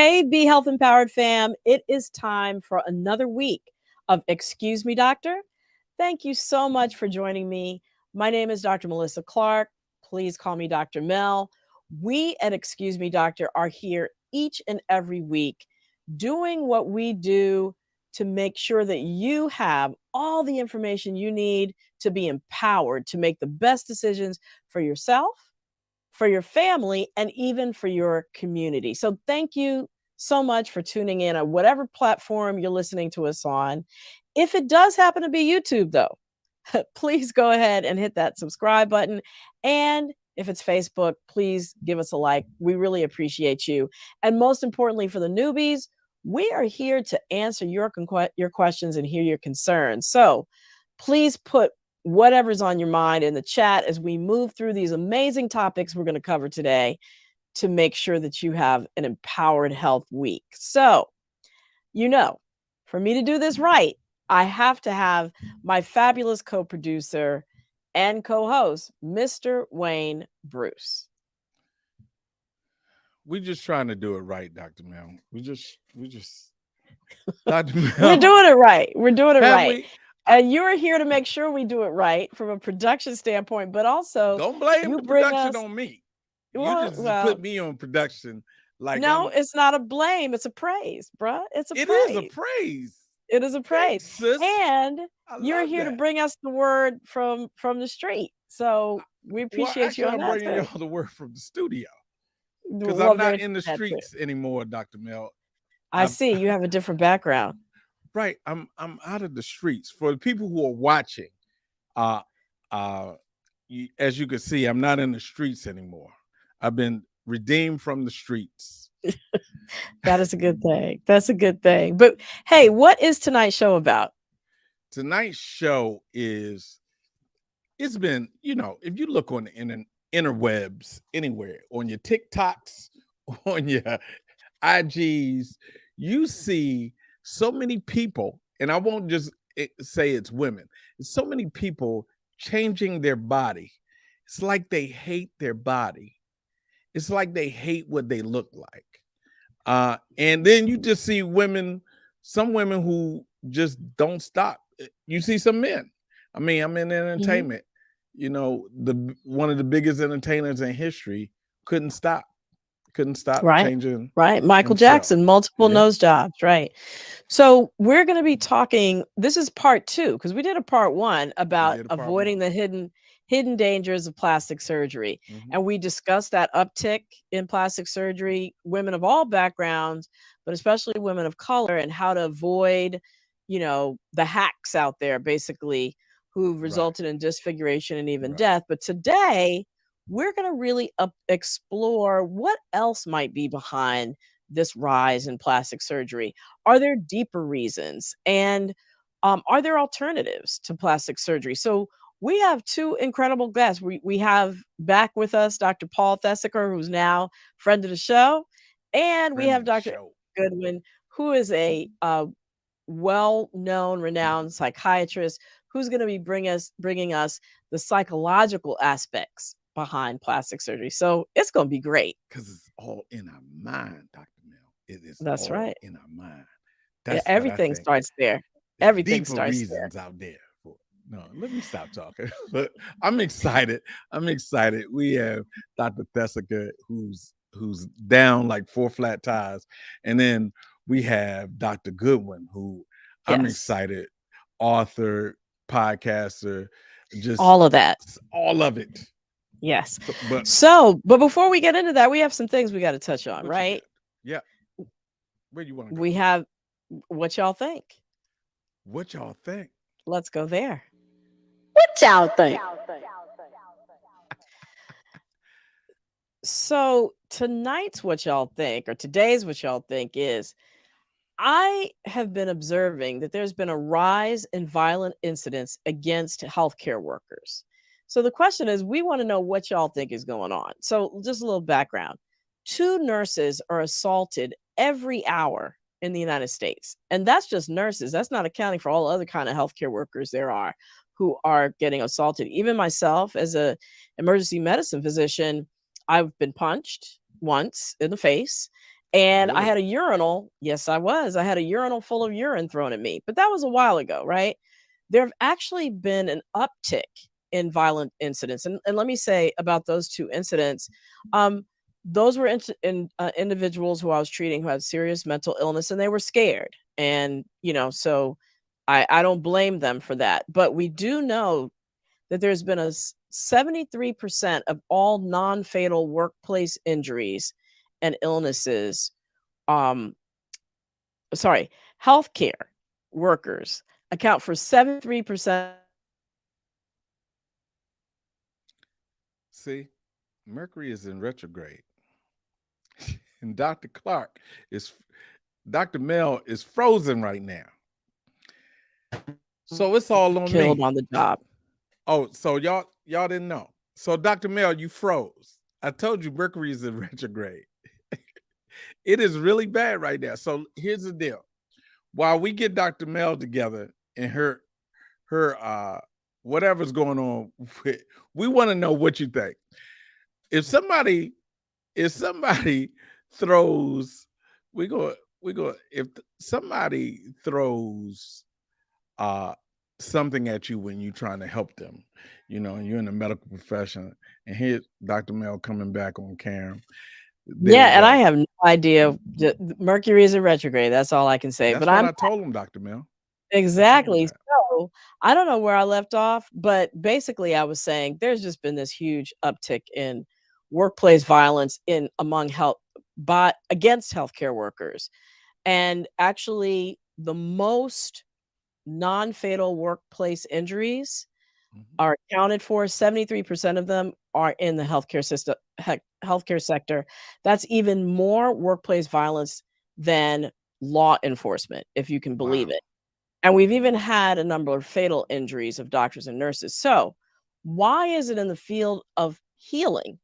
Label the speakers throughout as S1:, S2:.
S1: Hey, Be Health Empowered fam. It is time for another week of Excuse Me, Doctor. Thank you so much for joining me. My name is Dr. Melissa Clark. Please call me DR.MEL. We at Excuse Me, Doctor are here each and every week doing what we do to make sure that you have all the information you need to be empowered to make the best decisions for yourself, for your family, and even for your community. So thank you so much for tuning in on whatever platform you're listening to us on. If it does happen to be YouTube, though, please go ahead and hit that subscribe button. And if it's Facebook, please give us a like. We really appreciate you. And most importantly, for the newbies, we are here to answer your questions and hear your concerns. So please put whatever's on your mind in the chat as we move through these amazing topics we're going to cover today to make sure that you have an empowered health week. So, for me to do this right, I have to have my fabulous co-producer and co-host, Mr. Wayne Bruce.
S2: We're just trying to do it right, Dr. Mel. We just Dr. Mel.
S1: We're doing it right. We're doing it right. And you're here to make sure we do it right from a production standpoint, but also
S2: don't blame the production on me. You just put me on production.
S1: It's not a blame. It's a praise, bruh. It
S2: is a praise.
S1: It is a praise.
S2: Thanks,
S1: and you're here to bring us the word from the street. So we appreciate you on that.
S2: I'm bringing y'all the word from the studio. Because I'm not in the streets anymore, Dr. Mel.
S1: I see. You have a different background.
S2: Right. I'm out of the streets. For the people who are watching, as you can see, I'm not in the streets anymore. I've been redeemed from the streets.
S1: That is a good thing. That's a good thing. But hey, what is tonight's show about?
S2: Tonight's show it's been, if you look on the interwebs anywhere, on your TikToks, on your IGs, you see so many people, and I won't just say it's women, it's so many people changing their body. It's like they hate their body. It's like they hate what they look like. And then you just see some women who just don't stop. You see some men. I mean, I'm in entertainment. Mm-hmm. One of the biggest entertainers in history couldn't stop changing.
S1: Right. Michael Jackson, multiple nose jobs. Right. So we're going to be talking, this is part 2, because we did a part 1 about avoiding the hidden dangers of plastic surgery. Mm-hmm. And we discussed that uptick in plastic surgery, women of all backgrounds, but especially women of color, and how to avoid, the hacks out there, basically, who've resulted in disfiguration and even death. But today, we're going to really explore what else might be behind this rise in plastic surgery. Are there deeper reasons? And are there alternatives to plastic surgery? So we have 2 incredible guests. We have back with us Dr. Paul Thesiger, who's now friend of the show. And we have Dr. Goodwin, who is a well-known, renowned psychiatrist who's going to be bringing us the psychological aspects behind plastic surgery. So it's going to be great.
S2: Because it's all in our mind, Dr. Mel. It is
S1: That's all right.
S2: In our mind.
S1: Everything starts there. Everything starts there.
S2: Out there. No, let me stop talking. But I'm excited. We have Dr. Thesiger, who's down like 4 flat tires. And then we have Dr. Goodwin, who I'm excited, author, podcaster, just
S1: all of that.
S2: All of it.
S1: Yes. But before we get into that, we have some things we got to touch on, right?
S2: Yeah. Where you want to go?
S1: We have what y'all think.
S2: What y'all think?
S1: Let's go there. What y'all think? So tonight's what y'all think, or today's what y'all think is, I have been observing that there's been a rise in violent incidents against healthcare workers. So the question is, we want to know what y'all think is going on. So just a little background. 2 nurses are assaulted every hour in the United States. And that's just nurses. That's not accounting for all other kind of healthcare workers there are who are getting assaulted. Even myself, as an emergency medicine physician, I've been punched once in the face. And I had
S2: Really?
S1: a urinal. Yes, I was. I had a urinal full of urine thrown at me, but that was a while ago, right? There have actually been an uptick in violent incidents. And let me say about those two incidents, um, those were individuals who I was treating who had serious mental illness and they were scared. And, so I don't blame them for that. But we do know that there's been 73% of all non fatal workplace injuries and illnesses, um, sorry, healthcare workers account for 73%.
S2: See, Mercury is in retrograde, and Dr. MEL is frozen right now. So it's all on
S1: Killed
S2: me.
S1: on the job.
S2: Oh, so y'all didn't know. So Dr. MEL, you froze. I told you Mercury is in retrograde. It is really bad right now. So here's the deal. While we get Dr. MEL together and her whatever's going on, we want to know what you think. If somebody if somebody throws we go if somebody throws uh something at you when you're trying to help them, and you're in the medical profession, and here's Dr. MEL coming back on cam. There
S1: Yeah,
S2: we
S1: and I
S2: go.
S1: have no idea. Mercury is in retrograde. That's all I can say. But
S2: That's what
S1: I'm
S2: I told him, Dr. MEL. I told him
S1: exactly.
S2: that.
S1: So I don't know where I left off, but basically I was saying there's just been this huge uptick in workplace violence in among health but against healthcare workers. And actually the most non-fatal workplace injuries
S2: Mhm.
S1: are accounted for. 73% of them are in the healthcare sector. That's even more workplace violence than law enforcement, if you can believe
S2: Wow.
S1: it. And we've even had a number of fatal injuries of doctors and nurses. So, why is it in the field of healing,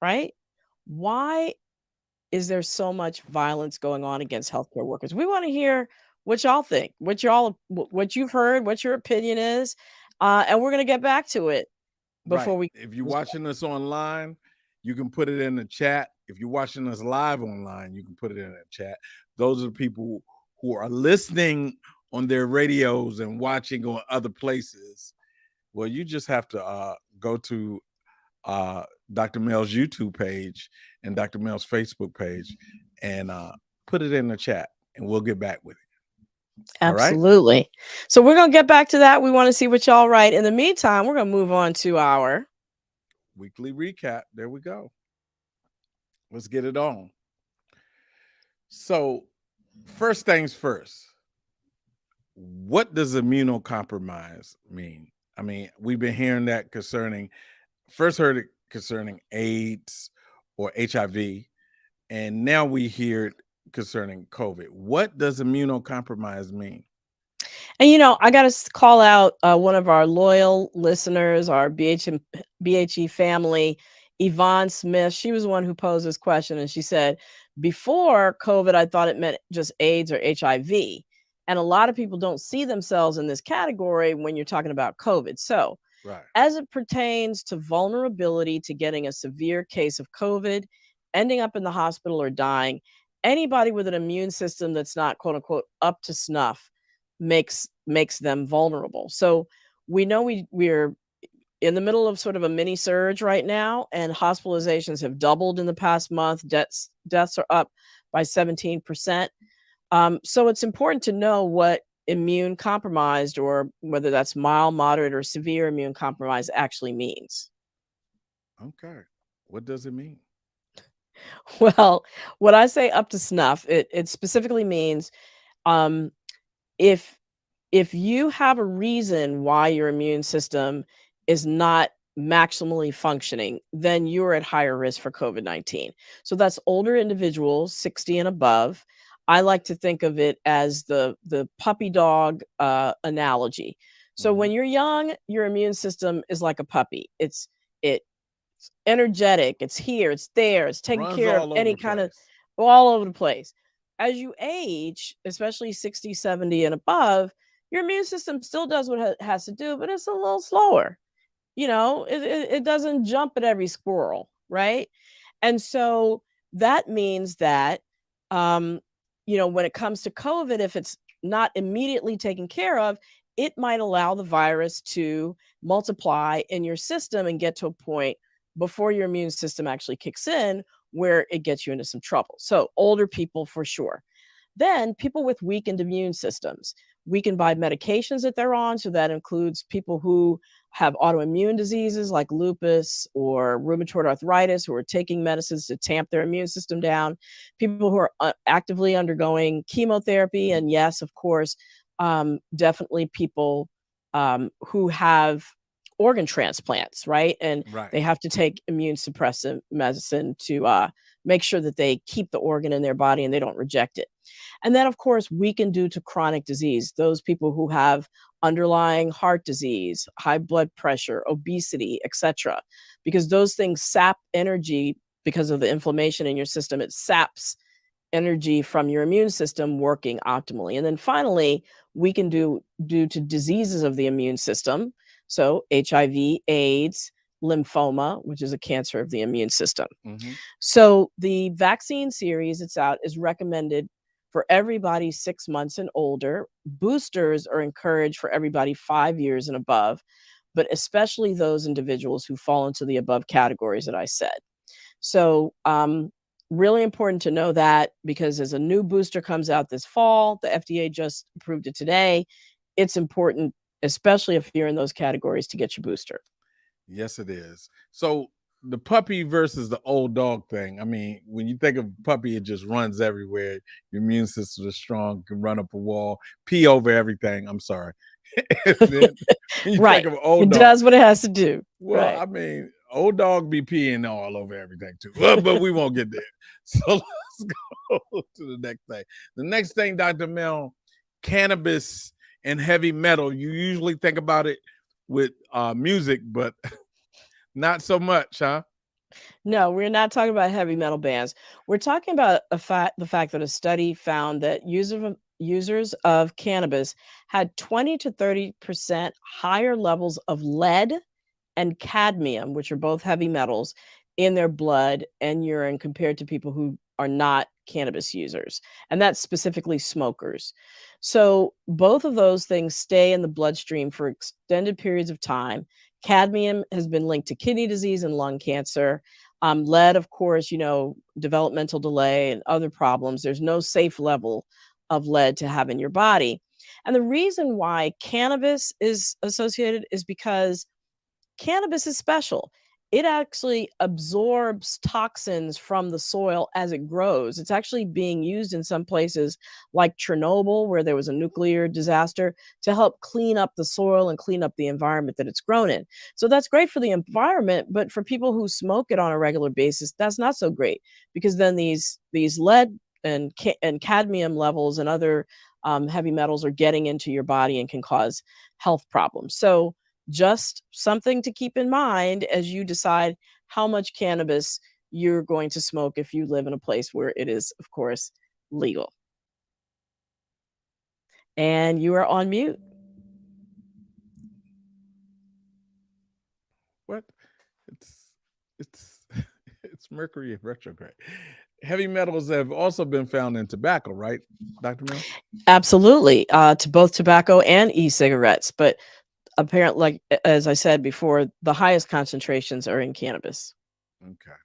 S1: right? Why is there so much violence going on against healthcare workers? We want to hear what y'all think, what you've heard, what your opinion is, and we're going to get back to it
S2: Right.
S1: before we.
S2: If you're watching us online, you can put it in the chat. If you're watching us live online, you can put it in the chat. Those are the people who are listening on their radios and watching on other places. Well, you just have to go to Dr. MEL's YouTube page and Dr. MEL's Facebook page and put it in the chat, and we'll get back with you. All right?
S1: Absolutely. So we're going to get back to that. We want to see what y'all write. In the meantime, we're going to move on to our.
S2: Weekly recap. There we go. Let's get it on. So, first things first, what does immunocompromise mean? I mean, we've been hearing that first heard it concerning AIDS or HIV, and now we hear it concerning COVID. What does immunocompromise mean?
S1: And I got to call out one of our loyal listeners, our BHE family, Yvonne Smith. She was the one who posed this question, and she said, "Before COVID, I thought it meant just AIDS or HIV, and a lot of people don't see themselves in this category when you're talking about COVID." So,
S2: Right.
S1: as it pertains to vulnerability to getting a severe case of COVID, ending up in the hospital or dying, anybody with an immune system that's not quote unquote up to snuff makes them vulnerable. So we know we're in the middle of sort of a mini surge right now, and hospitalizations have doubled in the past month. Deaths are up by 17%. So it's important to know what immune compromised, or whether that's mild, moderate, or severe immune compromise, actually means.
S2: Okay. What does it mean?
S1: Well, when I say up to snuff, it specifically means um, if if you have a reason why your immune system is not maximally functioning, then you're at higher risk for COVID-19. So that's older individuals, 60 and above. I like to think of it as the puppy dog analogy. So
S2: Mm-hmm.
S1: when you're young, your immune system is like a puppy. It's energetic, it's here, it's there, it's taking
S2: Runs
S1: care of
S2: all over
S1: any
S2: the
S1: kind of
S2: place.
S1: all over the place. As you age, especially 60, 70, and above, your immune system still does what it has to do, but it's a little slower. It doesn't jump at every squirrel, right? And so that means that um, when it comes to COVID, if it's not immediately taken care of, it might allow the virus to multiply in your system and get to a point before your immune system actually kicks in where it gets you into some trouble. So, older people for sure. Then people with weakened immune systems, weakened by medications that they're on. So that includes people who have autoimmune diseases like lupus or rheumatoid arthritis who are taking medicines to tamp their immune system down, people who are actively undergoing chemotherapy. And yes, of course, definitely people who have organ transplants, right? And
S2: Right.
S1: they have to take immune suppressant medicine to make sure that they keep the organ in their body and they don't reject it. And then, of course, weakened due to chronic disease, those people who have underlying heart disease, high blood pressure, obesity, etc. Because those things sap energy because of the inflammation in your system. It saps energy from your immune system working optimally. And then finally, we can do due to diseases of the immune system. So HIV, AIDS, lymphoma, which is a cancer of the immune system.
S2: Hmm.
S1: So the vaccine series it's out is recommended for everybody 6 months and older. Boosters are encouraged for everybody 5 years and above, but especially those individuals who fall into the above categories that I said. So, really important to know that because as a new booster comes out this fall, the FDA just approved it today. It's important, especially if you're in those categories, to get your booster.
S2: Yes, it is. So the puppy versus the old dog thing. I mean, when you think of puppy, it just runs everywhere. Your immune system is strong, can run up a wall, pee over everything. I'm sorry. And then when you think
S1: Right.
S2: of old
S1: It
S2: dog,
S1: does what it has to do.
S2: well,
S1: Right.
S2: I mean, old dog be peeing all over everything too. But we won't get there. So let's go to the next thing. The next thing, Dr. Mel, cannabis and heavy metal. You usually think about it with music, but not so much, huh?
S1: No, we're not talking about heavy metal bands. We're talking about the fact that a study found that users of cannabis had 20 to 30% higher levels of lead and cadmium, which are both heavy metals, in their blood and urine compared to people who are not cannabis users. And that's specifically smokers. So both of those things stay in the bloodstream for extended periods of time. Cadmium has been linked to kidney disease and lung cancer. Lead, of course, developmental delay and other problems. There's no safe level of lead to have in your body. And the reason why cannabis is associated is because cannabis is special. It actually absorbs toxins from the soil as it grows. It's actually being used in some places like Chernobyl, where there was a nuclear disaster, to help clean up the soil and clean up the environment that it's grown in. So that's great for the environment, but for people who smoke it on a regular basis, that's not so great because then these lead and cadmium levels and other heavy metals are getting into your body and can cause health problems. So just something to keep in mind as you decide how much cannabis you're going to smoke if you live in a place where it is, of course, legal. And you are on mute.
S2: What? It's it's it's Mercury in retrograde. Heavy metals have also been found in tobacco, right, Dr. Mill?
S1: Absolutely, to both tobacco and e-cigarettes, but apparently, like as I said before, the highest concentrations are in cannabis.
S2: Okay.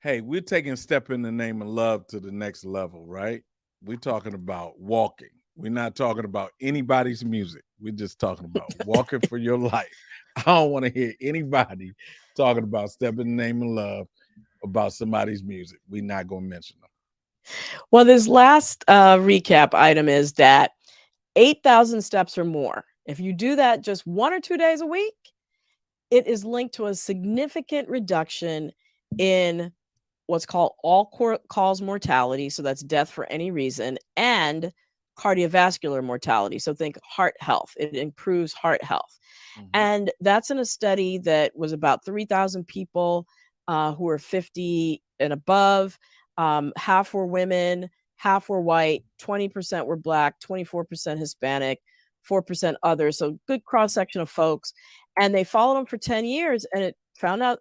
S2: Hey, we're taking Step in the Name of Love to the next level, right? We're talking about walking. We're not talking about anybody's music. We're just talking about walking for your life. I don't want to hear anybody talking about Step in the Name of Love about somebody's music. We're not going to mention them.
S1: Well, this last recap item is that 8,000 steps or more. If you do that just 1 or 2 days a week, it is linked to a significant reduction in what's called all-cause mortality, so that's death for any reason, and cardiovascular mortality, so think heart health. It improves heart health.
S2: Mhm.
S1: And that's in a study that was about 3,000 people who were 50 and above. Half were women, half were white, 20% were Black, 24% Hispanic, 4% others. So good cross section of folks. And they followed them for 10 years, and it found out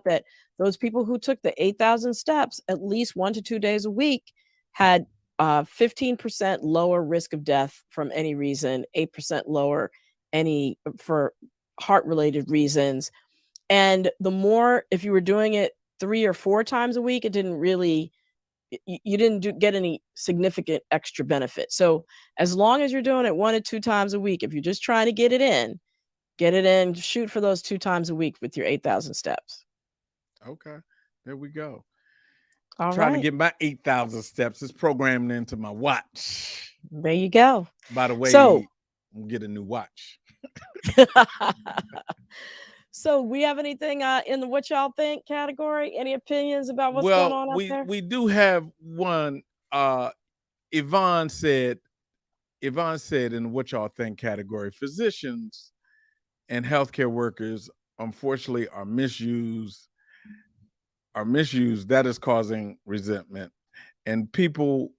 S1: that those people who took the 8,000 steps at least 1 to 2 days a week had 15% lower risk of death from any reason, 8% lower any for heart-related reasons. And the more, if you were doing it 3 or 4 times a week, it didn't really you didn't get any significant extra benefit. So as long as you're doing it 1 to 2 times a week, if you're just trying to get it in, shoot for those 2 times a week with your 8,000 steps.
S2: Okay. There we go.
S1: All
S2: Trying to
S1: right.
S2: get my 8,000 steps. It's programmed into my watch.
S1: There you go.
S2: By the
S1: So,
S2: way, we'll get a new watch.
S1: so we have anything in the what y'all think category? Any opinions about what's going
S2: Well,
S1: on out there?
S2: we do have one. Yvonne said in the what y'all think category, physicians and healthcare workers unfortunately are misused. That is causing resentment, and people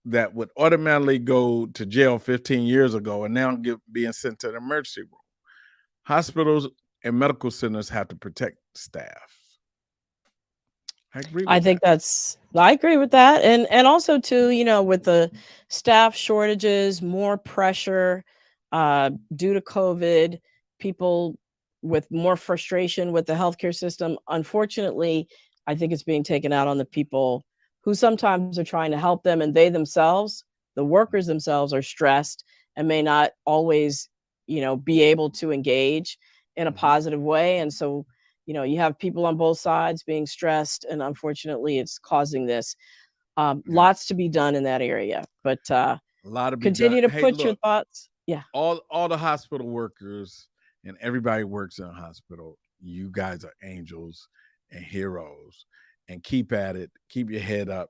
S2: that would automatically go to jail 15 years ago and now being sent to the emergency room. Hospitals and medical centers have to protect staff. I agree with that.
S1: I agree with that. And also too, with the staff shortages, more pressure due to COVID, people with more frustration with the healthcare system. Unfortunately, I think it's being taken out on the people who sometimes are trying to help them, and they themselves, the workers themselves, are stressed and may not always, be able to engage in a positive way. And so you have people on both sides being stressed, and unfortunately, it's causing this. Lots to be done in that area, but
S2: A lot to be done.
S1: continue to
S2: Hey,
S1: put your
S2: look,
S1: thoughts. Yeah,
S2: all the hospital workers and everybody works in a hospital. You guys are angels and heroes, and keep at it. Keep your head up.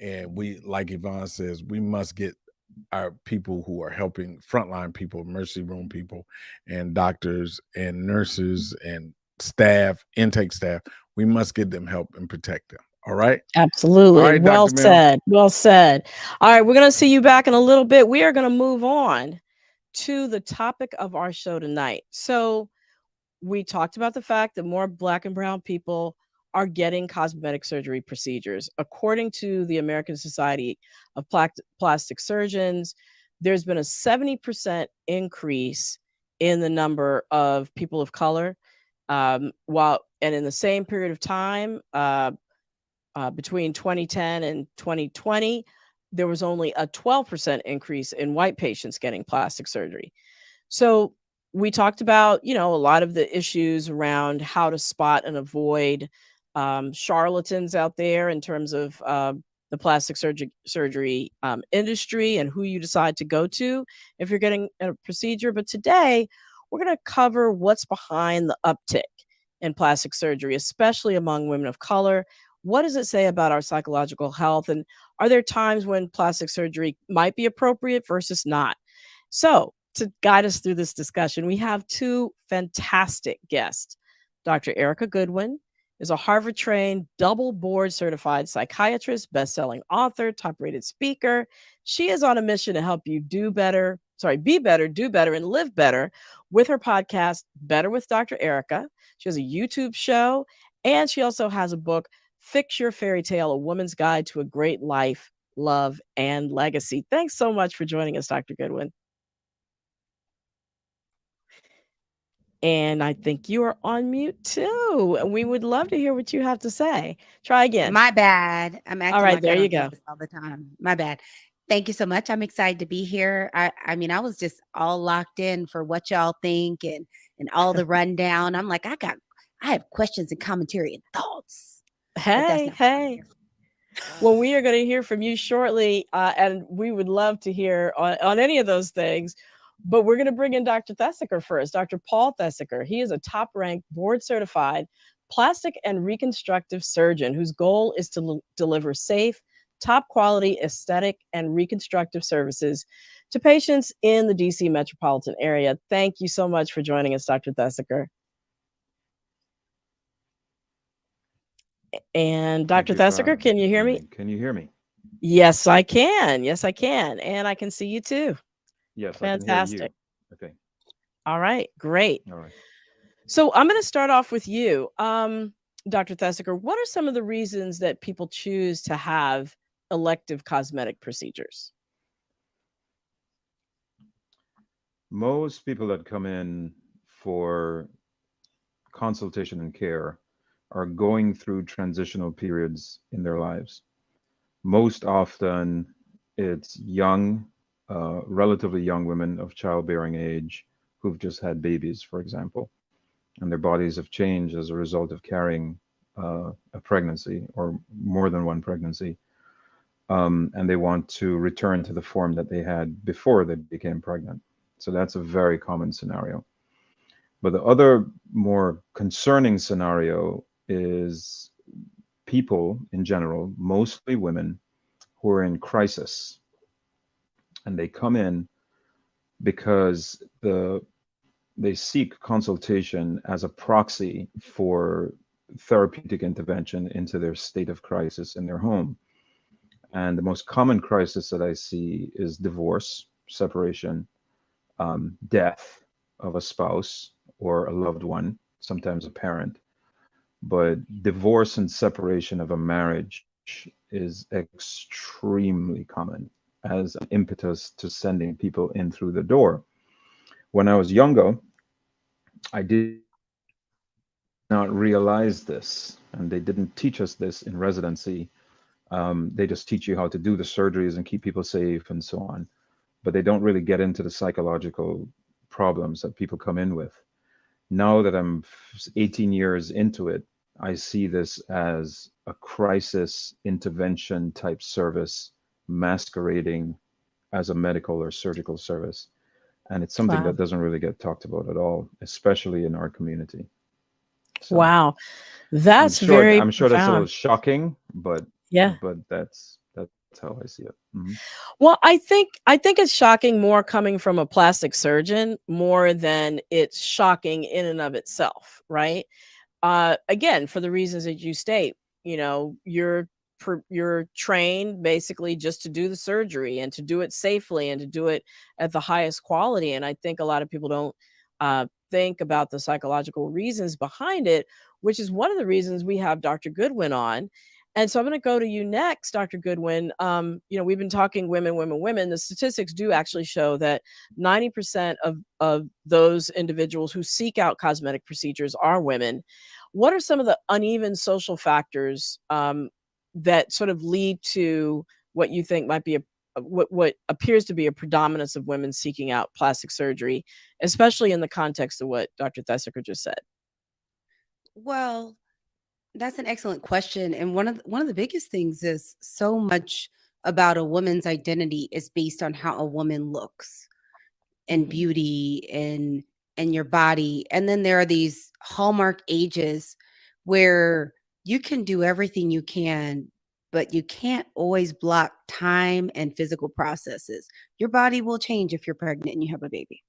S2: And we, like Yvonne says, we must get our people who are helping frontline people, emergency room people, and doctors and nurses and staff, intake staff. We must get them help and protect them. All right. All
S1: absolutely.
S2: right,
S1: Well
S2: Dr. Mel.
S1: said. Well said. All right, we're going to see you back in a little bit. We are going to move on to the topic of our show tonight. So, we talked about the fact that more Black and brown people are getting cosmetic surgery procedures. According to the American Society of Plastic Surgeons, there's been a 70% increase in the number of people of color. And in the same period of time, between 2010 and 2020, there was only a 12% increase in white patients getting plastic surgery. So we talked about, a lot of the issues around how to spot and avoid charlatans out there in terms of the plastic surgery industry and who you decide to go to if you're getting a procedure. But today, we're going to cover what's behind the uptick in plastic surgery, especially among women of color. What does it say about our psychological health? And are there times when plastic surgery might be appropriate versus not? So, to guide us through this discussion, we have two fantastic guests. Dr. Ericka Goodwin is a Harvard trained, double board certified psychiatrist, best-selling author, top-rated speaker. She is on a mission to help you be better, do better, and live better with her podcast, Better with Dr. Ericka. She has a YouTube show, and she also has a book, Fix Your Fairy Tale, A Woman's Guide to a Great Life, Love, and Legacy. Thanks so much for joining us, Dr. Goodwin. And I think you are on mute too. And we would love to hear what you have to say. Try again.
S3: My bad. I'm
S1: All
S3: acting
S1: right,
S3: like
S1: there
S3: I
S1: you
S3: don't do
S1: go.
S3: this all the time. My bad. Thank you so much. I'm excited to be here. I mean, I was just all locked in for what y'all think and all the rundown. I'm like, I have questions and commentary and thoughts. But that's
S1: Hey,
S3: not what I'm
S1: hey.
S3: here for.
S1: Well, we are going to hear from you shortly, and we would love to hear on any of those things. But we're going to bring in Dr. Thesiger first, Dr. Paul Thesiger. He is a top-ranked, board-certified plastic and reconstructive surgeon whose goal is to deliver safe, top-quality aesthetic and reconstructive services to patients in the DC metropolitan area. Thank you so much for joining us, Dr. Thesiger. And Dr. Thesiger, can you hear me?
S4: Can you hear me?
S1: Yes, I can. Yes, I can. And I can see you too.
S4: Yes,
S1: Fantastic.
S4: I can hear you. Okay.
S1: All right, great.
S4: All right.
S1: So I'm going to start off with you. Dr. Thesiger, what are some of the reasons that people choose to have elective cosmetic procedures?
S4: Most people that come in for consultation and care are going through transitional periods in their lives. Most often, it's young, relatively young women of childbearing age who've just had babies, for example, and their bodies have changed as a result of carrying a pregnancy or more than one pregnancy. And they want to return to the form that they had before they became pregnant. So that's a very common scenario. But the other more concerning scenario is people in general, mostly women, who are in crisis. And they come in because they seek consultation as a proxy for therapeutic intervention into their state of crisis in their home. And the most common crisis that I see is divorce, separation, death of a spouse or a loved one, sometimes a parent. But divorce and separation of a marriage is extremely common as an impetus to sending people in through the door. When I was younger, I did not realize this, and they didn't teach us this in residency. They just teach you how to do the surgeries and keep people safe and so on, but they don't really get into the psychological problems that people come in with. Now that I'm 18 years into it, I see this as a crisis intervention type service masquerading as a medical or surgical service. And it's something
S1: Wow.
S4: that doesn't really get talked about at all, especially in our community. So
S1: Wow. That's very
S4: I'm sure that's a little
S1: profound.
S4: shocking, but
S1: Yeah.
S4: that's how I see it.
S1: Well, I think it's shocking more coming from a plastic surgeon more than it's shocking in and of itself, right? Again, for the reasons that you state, you're trained basically just to do the surgery and to do it safely and to do it at the highest quality. And I think a lot of people don't think about the psychological reasons behind it, which is one of the reasons we have Dr. Goodwin on. And so I'm going to go to you next, Dr. Goodwin. We've been talking women, women, women. The statistics do actually show that 90% of those individuals who seek out cosmetic procedures are women. What are some of the uneven social factors that sort of lead to what you think might be what appears to be a predominance of women seeking out plastic surgery, especially in the context of what Dr. Thesiger just said?
S3: Well, that's an excellent question, and one of the biggest things is so much about a woman's identity is based on how a woman looks and
S1: Mhm.
S3: beauty and your body. And then there are these hallmark ages where you can do everything you can, but you can't always block time and physical processes. Your body will change if you're pregnant and you have a baby.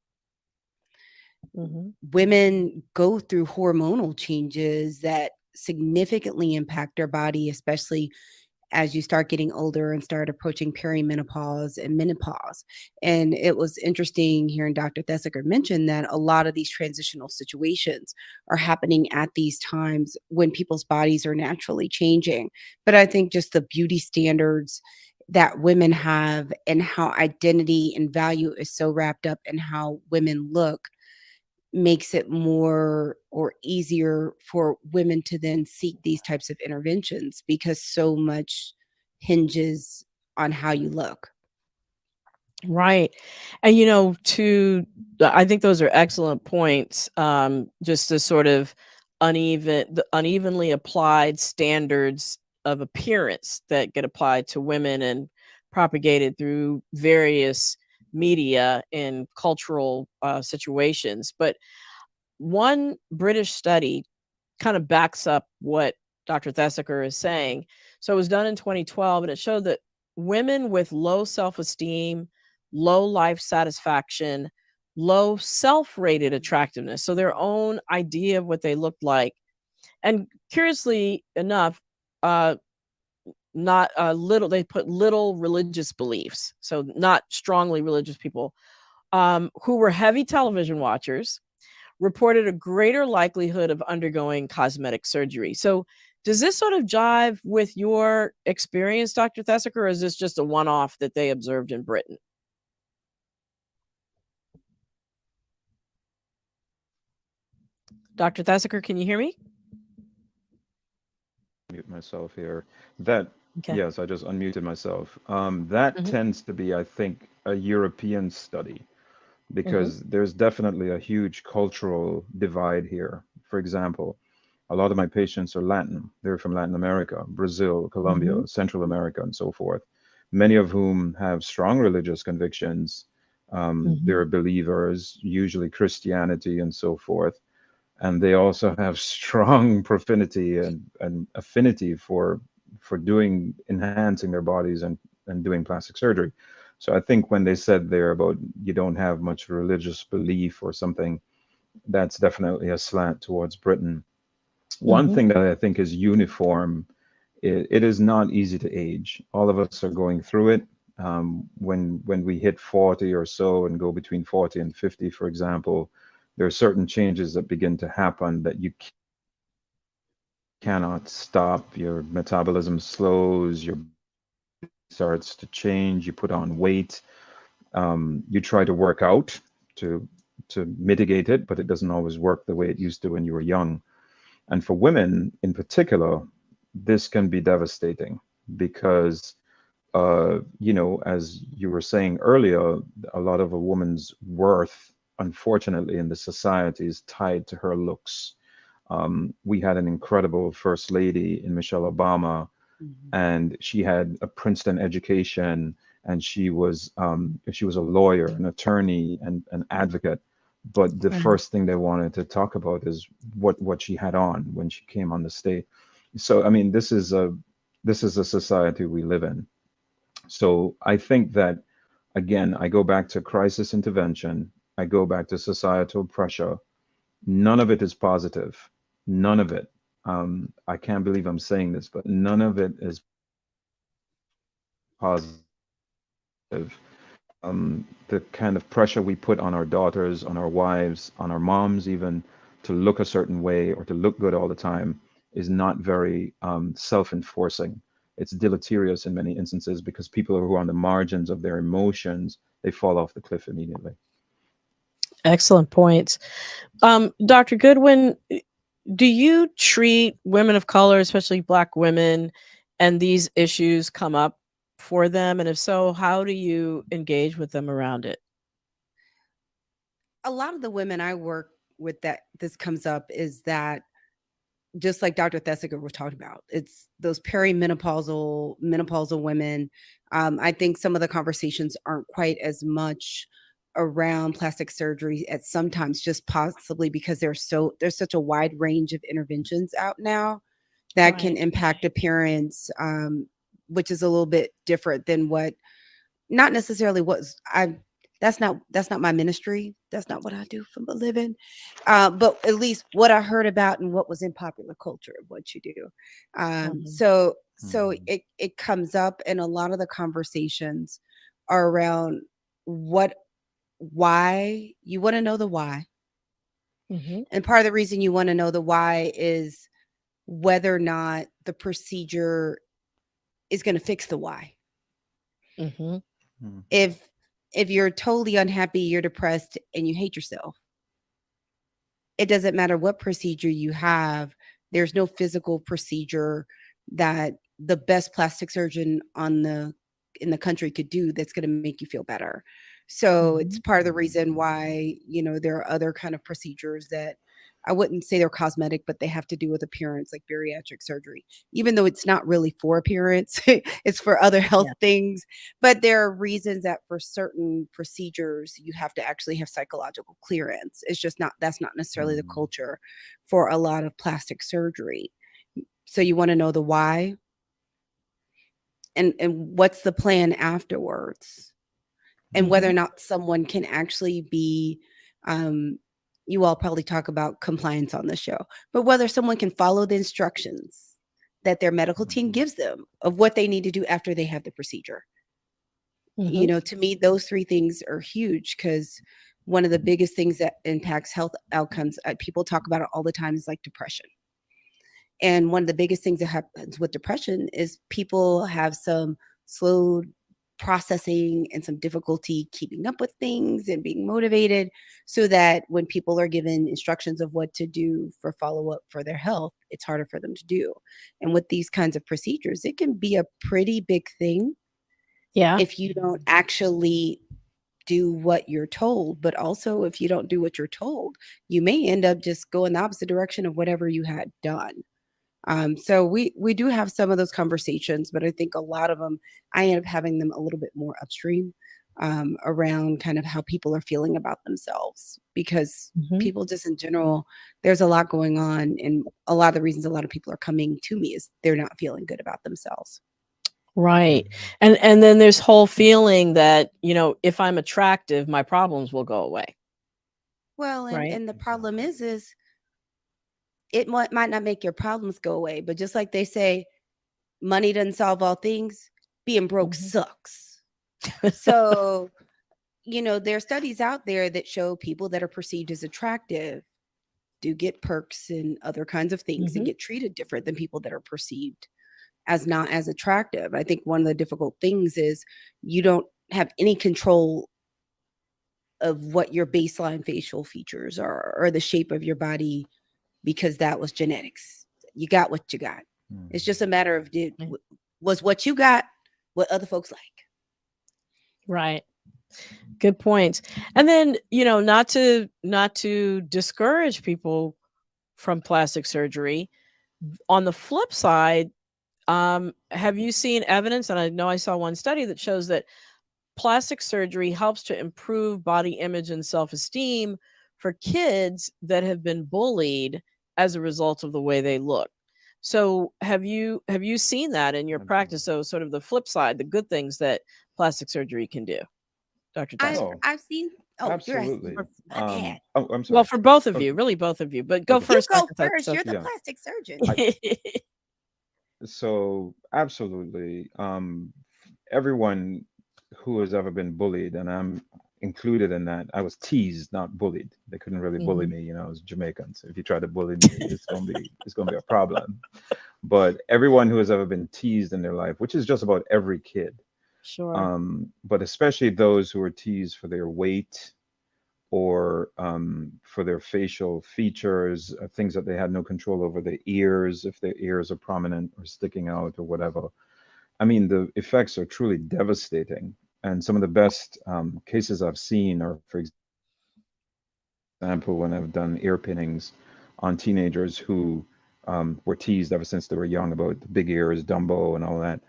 S1: Mhm.
S3: Women go through hormonal changes that significantly impact their body, especially as you start getting older and start approaching perimenopause and menopause. And it was interesting hearing Dr. Thesiger mention that a lot of these transitional situations are happening at these times when people's bodies are naturally changing. But I think just the beauty standards that women have and how identity and value is so wrapped up in how women look makes it more or easier for women to then seek these types of interventions because so much hinges on how you look.
S1: Right. And I think those are excellent points. Just the sort of the unevenly applied standards of appearance that get applied to women and propagated through various media and cultural situations. But one British study kind of backs up what Dr. Thesiger is saying. So it was done in 2012, and it showed that women with low self esteem, low life satisfaction, low self rated attractiveness, so their own idea of what they looked like, and curiously enough, not little, they put little religious beliefs, so not strongly religious people, who were heavy television watchers reported a greater likelihood of undergoing cosmetic surgery. So Does this sort of jive with your experience, Dr. Thesiger, or is this just a one-off that they observed in Britain? Dr. Thesiger, can you hear me?
S4: Mute myself here. That
S1: Okay.
S4: Yes, I just unmuted myself. That
S1: Mhm.
S4: tends to be, I think, a European study
S1: Mhm.
S4: because there's definitely a huge cultural divide here. For example, a lot of my patients are Latin. They're from Latin America, Brazil,
S1: Mhm.
S4: Colombia, Central America, and so forth. Many of whom have strong religious convictions.
S1: Mhm.
S4: They're believers, usually Christianity and so forth. And they also have strong profinity and affinity for doing enhancing their bodies and doing plastic surgery. So I think when they said there about you don't have much religious belief or something, that's definitely a slant towards Britain. One
S1: Mhm.
S4: thing that I think is uniform, it is not easy to age. All of us are going through it. When we hit 40 or so and go between 40 and 50, for example, there are certain changes that begin to happen that you cannot stop. Your metabolism slows, your starts to change, you put on weight, you try to work out to mitigate it, but it doesn't always work the way it used to when you were young. And for women in particular, this can be devastating because, as you were saying earlier, a lot of a woman's worth, unfortunately, in the society is tied to her looks. We had an incredible first lady in Michelle Obama,
S3: Mhm.
S4: and she had a Princeton education, and she was a lawyer, an attorney, and an advocate. But the
S1: Mhm.
S4: first thing they wanted to talk about is what she had on when she came on the stage. So I mean, this is a society we live in. So I think that again, I go back to crisis intervention. I go back to societal pressure. None of it is positive. None of it. I can't believe I'm saying this, but none of it is positive. The kind of pressure we put on our daughters, on our wives, on our moms, even to look a certain way or to look good all the time is not very self enforcing. It's deleterious in many instances because people who are on the margins of their emotions, they fall off the cliff immediately.
S1: Excellent points. Dr. Goodwin, do you treat women of color, especially Black women, and these issues come up for them? And if so, how do you engage with them around it?
S3: A lot of the women I work with that this comes up is that just like Dr. Thesiger was talking about, it's those menopausal women. I think some of the conversations aren't quite as much around plastic surgery at sometimes, just possibly because there's such a wide range of interventions out now that can
S1: Right.
S3: impact appearance, which is a little bit different than what not necessarily what's I that's not my ministry. That's not what I do for a living. But at least what I heard about and what was in popular culture of what you do.
S1: Mhm.
S3: So
S4: Mhm.
S3: it comes up and a lot of the conversations are around what why you want to know the why.
S1: Mhm.
S3: And part of the reason you want to know the why is whether or not the procedure is going to fix the why.
S1: Mhm.
S4: Mhm.
S3: if if you're totally unhappy, you're depressed and you hate yourself, it doesn't matter what procedure you have. There's no physical procedure that the best plastic surgeon on the in the country could do that's going to make you feel better. So it's
S1: Mhm.
S3: part of the reason why, there are other kind of procedures that I wouldn't say they're cosmetic, but they have to do with appearance, like bariatric surgery, even though it's not really for appearance, it's for other health
S1: Yeah.
S3: things. But there are reasons that for certain procedures, you have to actually have psychological clearance. It's just not, that's not necessarily the
S4: Mhm.
S3: culture for a lot of plastic surgery. So you want to know the why and what's the plan afterwards, and whether or
S1: Mhm.
S3: not someone can actually be um you all probably talk about compliance on the show, but whether someone can follow the instructions that their medical team
S4: Mhm.
S3: gives them of what they need to do after they have the procedure.
S1: Mhm.
S3: To me those three things are huge because one of the biggest things that impacts health outcomes, people talk about it all the time, is like depression. And one of the biggest things that happens with depression is people have some slow processing and some difficulty keeping up with things and being motivated, so that when people are given instructions of what to do for follow-up for their health, it's harder for them to do. And with these kinds of procedures, it can be a pretty big thing
S1: Yeah.
S3: if you don't actually do what you're told. But also, if you don't do what you're told, you may end up just going the opposite direction of whatever you had done. So we do have some of those conversations, but I think a lot of them, I end up having them a little bit more upstream, around kind of how people are feeling about themselves, because
S1: Mhm.
S3: people just in general, there's a lot going on, and a lot of the reasons a lot of people are coming to me is they're not feeling good about themselves.
S1: Right. And then there's whole feeling that, if I'm attractive, my problems will go away,
S3: Well, and
S1: right?
S3: and the problem is it might not make your problems go away, but just like they say, money doesn't solve all things. Being broke
S1: Mhm.
S3: sucks. So, there are studies out there that show people that are perceived as attractive do get perks and other kinds of things and
S1: Mhm.
S3: get treated different than people that are perceived as not as attractive. I think one of the difficult things is you don't have any control of what your baseline facial features are, or the shape of your body, because that was genetics. You got what you got. It's just a matter of
S1: Mm.
S3: was what you got what other folks like.
S1: Right. Good points. And then, not to discourage people from plastic surgery. On the flip side, have you seen evidence? And I know I saw one study that shows that plastic surgery helps to improve body image and self-esteem for kids that have been bullied as a result of the way they look. So have you seen that in your practice? So sort of the flip side, the good things that plastic surgery can do, Dr.
S3: I've
S1: Thesiger.
S4: Oh,
S3: I've seen. Oh, you're asking
S4: absolutely.
S3: for my bad.
S4: Oh, I'm
S1: Well,
S4: sorry.
S1: for both of
S4: Okay.
S1: you, really both of you, but go
S4: Okay.
S3: You
S1: first,
S3: go
S1: Dr.
S3: first. You're the
S1: Thesiger.
S4: Yeah.
S3: plastic surgeon.
S4: I so absolutely. Everyone who has ever been bullied, and I'm included in that. I was teased, not bullied. They couldn't really bully
S1: Mhm.
S4: me, I was Jamaican. So if you try to bully me, it's gonna be a problem. But everyone who has ever been teased in their life, which is just about every kid,
S1: Sure.
S4: but especially those who are teased for their weight or for their facial features, things that they had no control over, the ears, if their ears are prominent or sticking out or whatever. I mean, the effects are truly devastating. And some of the best cases I've seen are, for example, when I've done ear pinnings on teenagers who were teased ever since they were young about the big ears, Dumbo, and all that.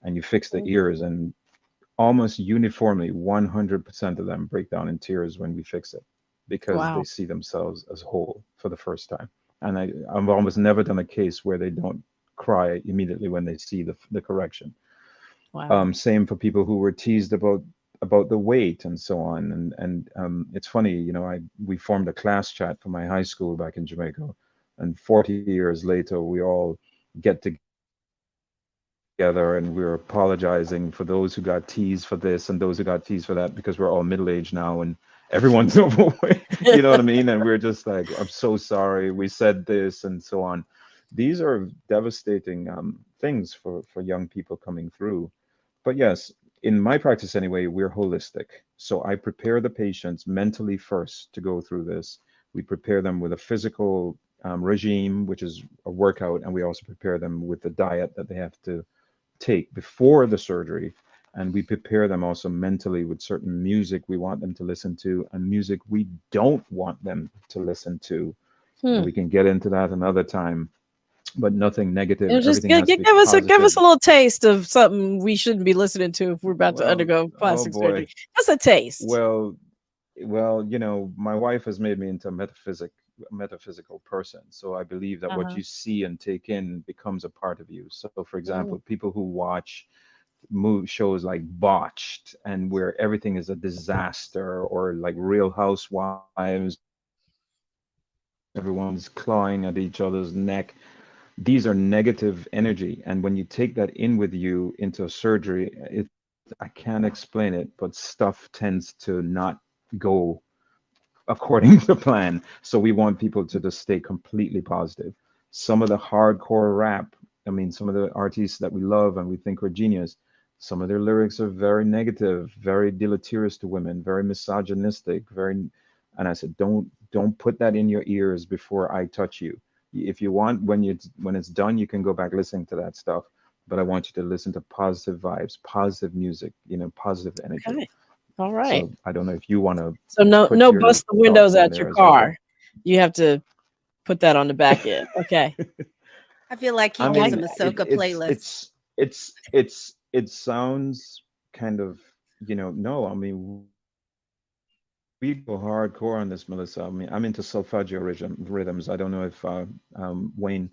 S4: And you fix the
S1: Mhm.
S4: ears, and almost uniformly, 100% of them break down in tears when we fix it because they
S1: Wow.
S4: see themselves as whole for the first time. And I've almost never done a case where they don't cry immediately when they see the correction.
S1: Wow.
S4: Same for people who were teased about the weight and so on. And it's funny, we formed a class chat for my high school back in Jamaica, and 40 years later, we all get together and we're apologizing for those who got teased for this and those who got teased for that, because we're all middle aged now and everyone's overweight. You know what I mean? And we're just like, I'm so sorry we said this and so on. These are devastating things for young people coming through. But yes, in my practice anyway, we're holistic. So I prepare the patients mentally first to go through this. We prepare them with a physical regime, which is a workout, and we also prepare them with the diet that they have to take before the surgery. And we prepare them also mentally with certain music we want them to listen to and music we don't want them to listen to. And
S1: Hmm.
S4: we can get into that another time, but nothing negative.
S1: Just
S4: Everything has to be
S1: give us
S4: positive.
S1: a little taste of something we shouldn't be listening to if we're about to
S4: Well,
S1: undergo
S4: oh
S1: plastic surgery.
S4: boy.
S1: Just a taste.
S4: Well, well, my wife has made me into a metaphysical person. So I believe that what
S1: Uh-huh.
S4: you see and take in becomes a part of you. So, for
S1: Mm.
S4: example, people who watch shows like Botched and where everything is a disaster, or like Real Housewives, everyone's clawing at each other's neck. These are negative energy, and when you take that in with you into a surgery, I can't explain it, but stuff tends to not go according to plan. So we want people to just stay completely positive. Some of the hardcore rap, I mean, some of the artists that we love and we think are genius, some of their lyrics are very negative, very deleterious to women, very misogynistic, very. And I said, don't put that in your ears before I touch you. If you want, when it's done, you can go back listening to that stuff. But I want you to listen to positive vibes, positive music, positive energy.
S1: Okay. All right.
S4: So I don't know if you want to
S1: So no
S4: put your
S1: bust the
S4: thoughts
S1: windows
S4: in
S1: out
S4: there
S1: your
S4: as well.
S1: car. You have to put that on the back end. Okay.
S3: I feel like he
S4: I
S3: gives
S4: mean,
S3: him a soca playlist.
S4: it sounds kind of, no, I mean, we go hardcore on this, Melissa. I mean, I'm into solfeggio rhythms. I don't know if Wayne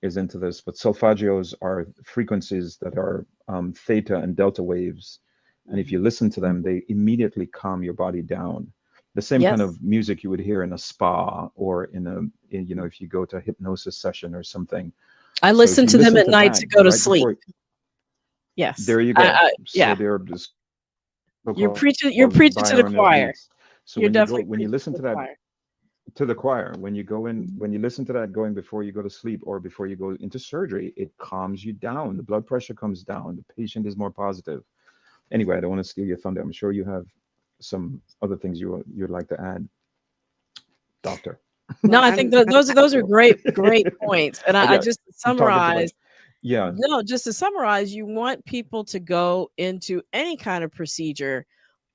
S4: is into this, but solfeggios are frequencies that are theta and delta waves. And if you listen to them, they immediately calm your body down. The same kind
S1: Yes.
S4: of music you would hear in a spa or if you go to a hypnosis session or something.
S1: I
S4: So if
S1: listen
S4: you
S1: to them
S4: listen
S1: at
S4: to
S1: night
S4: that
S1: to go to
S4: right
S1: sleep.
S4: before,
S1: Yes.
S4: there you go. So
S1: Yeah.
S4: they're just
S1: You're
S4: so-called
S1: preaching to the
S4: binaural
S1: choir.
S4: beats. So
S1: You're definitely
S4: when you
S1: preaching
S4: listen
S1: to
S4: to
S1: the
S4: that,
S1: choir.
S4: to the choir, when you go in, when you listen to that going before you go to sleep or before you go into surgery, it calms you down. The blood pressure comes down. The patient is more positive. Anyway, I don't want to steal your thunder. I'm sure you have some other things you'd like to add, doctor.
S1: No,
S3: Well,
S1: I think those are great
S4: So,
S1: points. And I
S4: yeah,
S1: just
S4: I'm talking too much.
S1: summarize.
S4: Yeah,
S1: No, just to summarize, you want people to go into any kind of procedure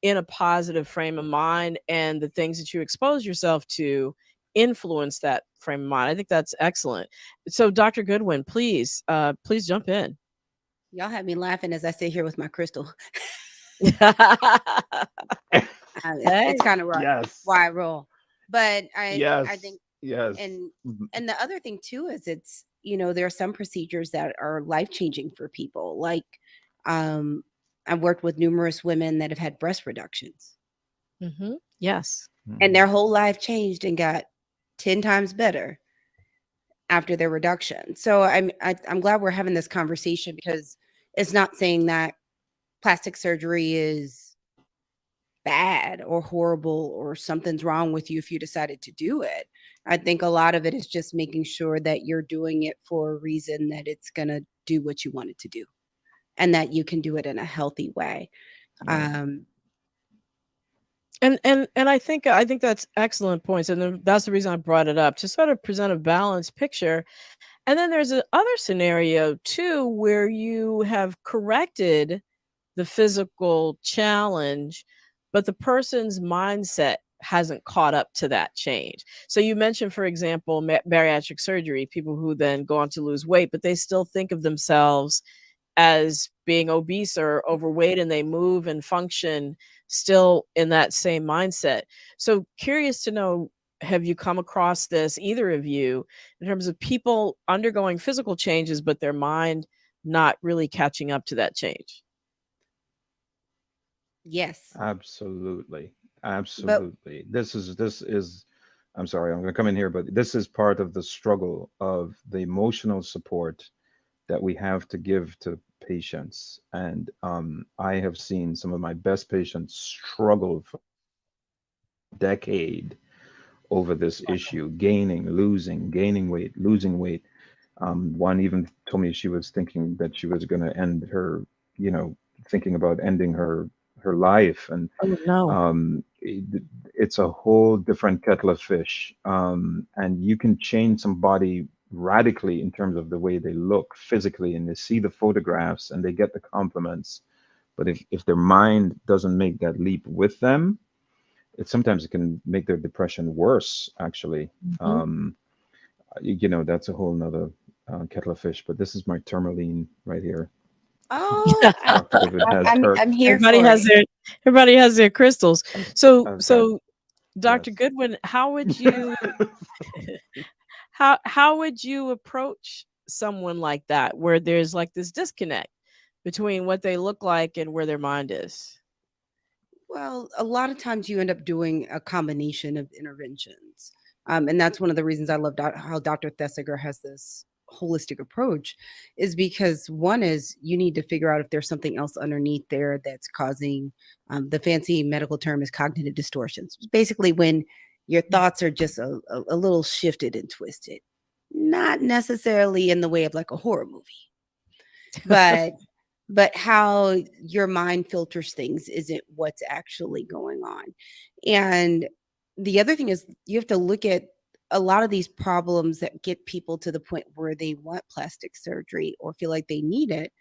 S1: in a positive frame of mind, and the things that you expose yourself to influence that frame of mind. I think that's excellent. So, Dr. Goodwin, please jump in.
S3: y'all have me laughing as I sit here with my crystal.
S1: Hey.
S3: It's kind of
S4: yes,
S3: why I roll. But I
S4: yes,
S3: think,
S4: yes.
S3: and the other thing too is it's, there are some procedures that are life changing for people. Like, I've worked with numerous women that have had breast reductions,
S1: Yes.
S3: and their whole life changed and got 10 times better after their reduction. So I'm glad we're having this conversation, because it's not saying that plastic surgery is bad or horrible or something's wrong with you if you decided to do it. I think a lot of it is just making sure that you're doing it for a reason, that it's going to do what you want it to do, and that you can do it in a healthy way.
S4: Right.
S1: And I think that's excellent points, and that's the reason I brought it up, to sort of present a balanced picture. And then there's a other scenario too, where you have corrected the physical challenge, but the person's mindset hasn't caught up to that change. So you mentioned, for example, bariatric surgery, people who then go on to lose weight, but they still think of themselves as being obese or overweight, and they move and function still in that same mindset. So curious to know, have you come across this, either of you, in terms of people undergoing physical changes, but their mind not really catching up to that change?
S3: Yes.
S4: Absolutely.
S3: But
S4: Absolutely. This is I'm sorry, I'm going to come in here, but this is part of the struggle of the emotional support that we have to give to patients. And I have seen some of my best patients struggle for a decade over this issue, gaining, losing, gaining weight, losing weight. One even told me she was thinking that she was going to end her, thinking about ending her life. And
S1: Oh, no.
S4: it's a whole different kettle of fish. And you can change somebody radically in terms of the way they look physically, and they see the photographs and they get the compliments. But if their mind doesn't make that leap with them, sometimes it can make their depression worse, actually. Um, that's a whole nother kettle of fish. But this is my tourmaline right here.
S3: oh,
S4: Dr. Goodwin has her.
S3: I'm here
S1: Everybody
S3: for
S1: has
S3: it.
S1: their crystals. So
S4: I've got,
S1: Dr.
S4: yes.
S1: Goodwin, how would you how would you approach someone like that, where there's like this disconnect between what they look like and where their mind is?
S3: Well, a lot of times you end up doing a combination of interventions. And that's one of the reasons I love how Dr. Thesiger has this holistic approach, is because one is you need to figure out if there's something else underneath there that's causing, the fancy medical term is cognitive distortions. Basically, when your thoughts are just a little shifted and twisted. not necessarily in the way of like a horror movie, but how your mind filters things isn't what's actually going on. And the other thing is you have to look at a lot of these problems that get people to the point where they want plastic surgery or feel like they need it